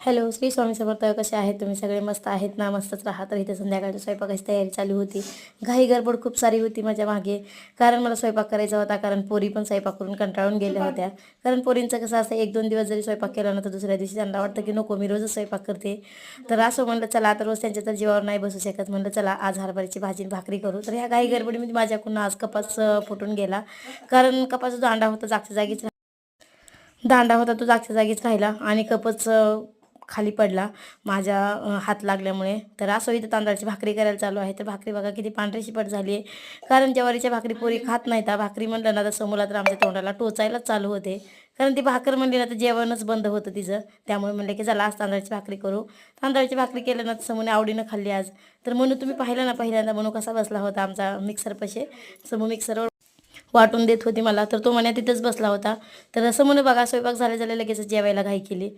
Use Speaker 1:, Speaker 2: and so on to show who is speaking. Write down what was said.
Speaker 1: Hello, Shri Swami Samarth. कसे आहेत तुम्ही सगळे? मस्त आहेत ना? मस्तच राहा. तर इथे संध्याकाळच्या स्वयंपाकाची तयारी चालू होती. घाई गडबड खूप सारी होती माझ्या मागे, कारण मला स्वयंपाक करायचा होता. कारण पोरी पण स्वयंपाक करून कंटाळून गेल्या होत्या. कारण पोरींचं कसं असतं, 1-2 दिवस जरी स्वयंपाक केला ना तर दुसऱ्या दिवशी त्यांना वाटतं की नको, मी रोजच स्वयंपाक करते. तर असं म्हणलं चला आता रोज त्यांच्या तर जीवावर नाही बसू शकत. म्हणलं चला आज हरभऱ्याची भाजी आणि भाकरी करू. तर ह्या घाई गडबडीमध्ये माझ्याकडून आज कपास फुटून गेला. कारण कपाचा दांडा होता जागच्या जागीच दांडा होता तो जागच्या जागीच राहिला आणि कपच खाली पडला माझ्या हात लागल्यामुळे. तर असं इथं तांदळाची भाकरी करायला चालू आहे. तर भाकरी बघा किती पांढरी शिपट झाली आहे, कारण ज्वारीच्या भाकरी पोरी खात नाहीत. भाकरी म्हणलं ना तर समोला तर आमच्या तोंडाला टोचायलाच चालू होते, कारण ती भाकर म्हणली ना तर जेवणच बंद होतं तिचं. त्यामुळे म्हणलं की चला आज तांदळाची भाकरी करू. तांदळाची भाकरी केलं ना तर समूने आवडीनं खाल्ली आज. तर म्हणून तुम्ही पाहिलं ना पहिल्यांदा म्हणून कसा बसला होता आमचा मिक्सर समू मिक्सरवर वाटून देत होती मला. तर तो म्हणे तिथंच बसला होता. तर असं म्हणून बघा स्वयंपाक झाले झाले लगेच जेवायला घाई केली.